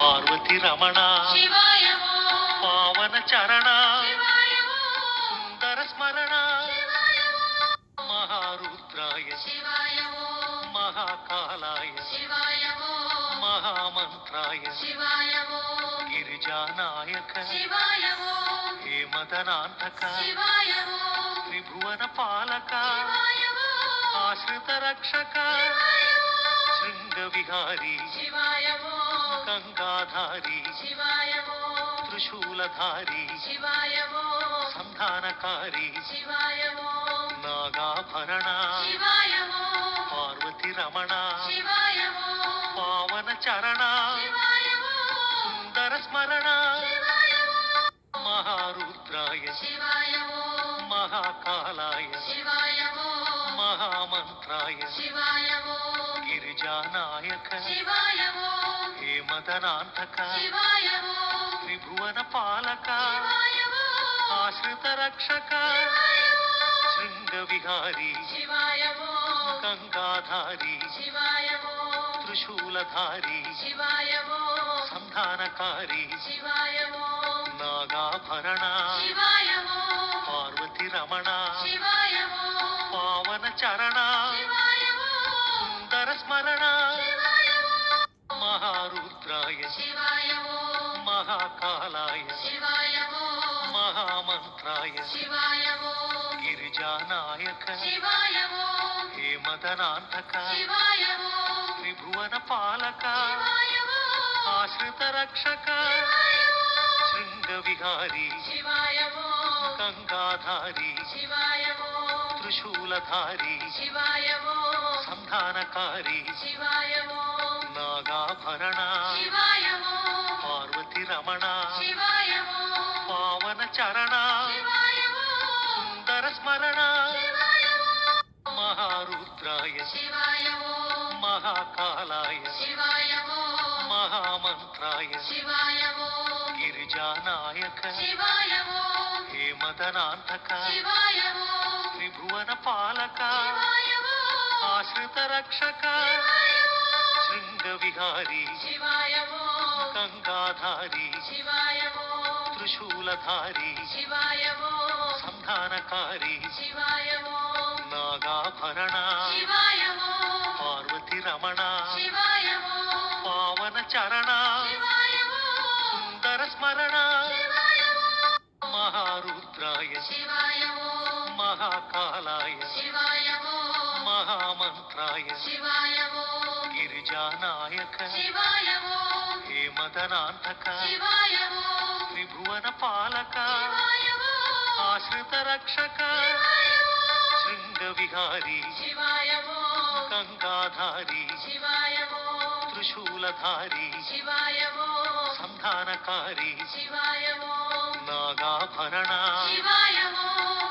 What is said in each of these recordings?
పార్వతి రమణ శివాయవో పావన చరణ శివాయవో సుందర స్మరణ శివాయవో మహారుద్రాయ శివాయవో మహాకాలాయ శివాయవో మహామంత్రాయ శివాయవో గిరిజానాయక శివాయవో హేమదనాంతక శివాయవో త్రిభువన పాలక శివాయవో ఆశ్రిత రక్షక శృంగ విహారీ శివాయవో గంగాధారి శివాయవో త్రిశూలధారి శివాయవో సంధానకారి శివాయవో నాగాభరణ శివాయవో పార్వతి రమణ శివాయవో పావన చరణ శివాయవో సుందర స్మరణ శివాయవో మహారుద్రాయ శివాయవో మహాకాలాయ శివాయవో మహామంత్రాయ శివాయవో గిరిజానాయక శివాయవో హేమదనాంతక శివాయవో త్రిభువన పాలక శివాయవో ఆశ్రిత రక్షక శృంగ విహారీ శివాయవో గంగాధారి శివాయవో త్రిశూలధారి శివాయవో సంధానకారి శివాయవో నాగాభరణ శివాయవో పార్వతి రమణ శివాయవో పావన చరణ శివాయవో సుందర స్మరణ శివాయవో మహారుద్రాయ శివాయవో మహాకాలాయ శివాయవో మహామంత్రాయ శివాయవో గిరిజానాయక శివాయవో హేమదనాంతక శివాయవో త్రిభువన పాలక శివాయవో ఆశ్రిత రక్షక శృంగ విహారీ శివాయవో గంగాధారి శివాయవో త్రిశూలధారి శివాయవో సంధానకారి శివాయవో నాగాభరణ శివాయవో పార్వతి రమణ శివాయవో పావన చరణ శివాయవో సుందర స్మరణ శివాయవో మహారుద్రాయ శివాయవో మహాకాలాయ శివాయవో మహామంత్రాయ శివాయవో గిరిజానాయక శివాయవో హేమదనాంతక శివాయవో త్రిభువన పాలక శివాయవో ఆశ్రిత రక్షక శృంగ విహారీ శివాయవో గంగాధారి శివాయవో త్రిశూలధారి శివాయవో సంధానకారి శివాయవో నాగాభరణ శివాయవో పార్వతి రమణ శివాయవో పావన చరణ శివాయవో సుందర స్మరణ శివాయవో మహారుద్రాయ శివాయవో మహాకాలాయ శివాయవో మహామంత్రాయ శివాయవో గిరిజానాయక శివాయవో హేమదనాంతక శివాయవో త్రిభువన పాలక శివాయవో ఆశ్రిత రక్షక శృంగ విహారీ శివాయవో గంగాధారి శివాయవో త్రిశూలధారి శివాయవో సంధానకారి శివాయవో నాగాభరణ శివాయవో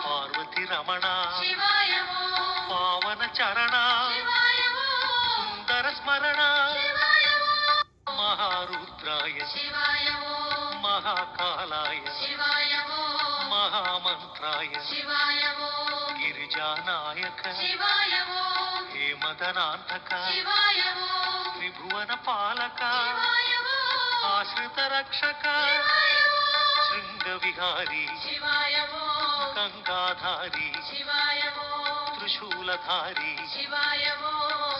పార్వతి రమణ శివాయవో పావన చరణ శివాయవో సుందర స్మరణ శివాయవో మహారుద్రాయ శివాయవో మహాకాలాయ శివాయవో మహామంత్రాయ శివాయవో గిరిజానాయక శివాయవో హేమదనాంతక శివాయవో త్రిభువన పాలక శివాయవో ఆశ్రిత రక్షక శృంగ విహారీ శివాయవో గంగాధారి శివాయవో త్రిశూలధారి శివాయవో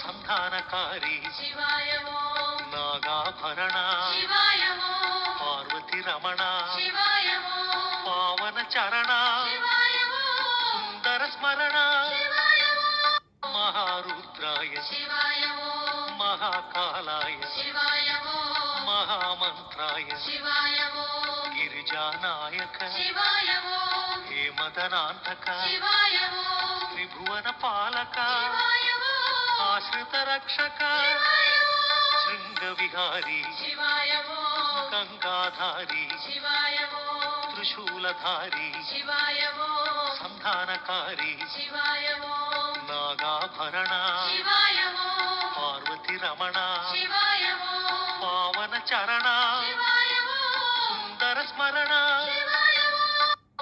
సంధానకారి శివాయవో నాగాభరణ శివాయవో పార్వతి రమణ శివాయవో పావన చరణ శివాయవో సుందర స్మరణ శివాయవో మహారుద్రాయ శివాయవో మహాకాలాయ శివాయవో మహామంత్రాయ శివాయవో గిరిజానాయక శివాయవో హేమదనాంతక శివాయవో త్రిభువన పాలక శివాయవో ఆశ్రిత రక్షక శృంగ విహారీ శివాయవో గంగాధారి శివాయవో త్రిశూలధారి శివాయవో సంధానకారి శివాయవో నాగాభరణ శివాయవో పార్వతి రమణ శివాయవో పావన చరణ శివాయవో సుందర స్మరణ శివాయవో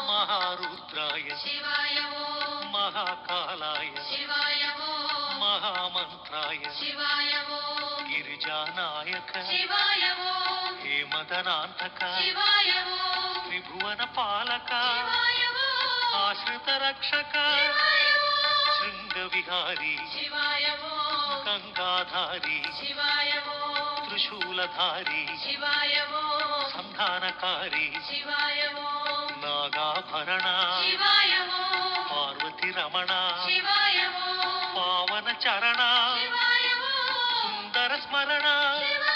మహారుద్రాయ శివాయవో మహాకాలాయ శివాయవో మహామంత్రాయ శివాయవో గిరిజానాయక శివాయవో మదనాంతక శివాయ ఓం త్రిభువన పాలక శివాయ ఓం ఆశ్రిత రక్షక శివాయ ఓం శృంగ విహారీ శివాయ ఓం గంగాధారి శివాయ ఓం త్రిశూలధారి శివాయ ఓం సంధానకారి శివాయ ఓం నాగాభరణ శివాయ ఓం పార్వతి రమణ శివాయ ఓం పావన చరణ శివాయ ఓం సుందర స్మరణ శివాయ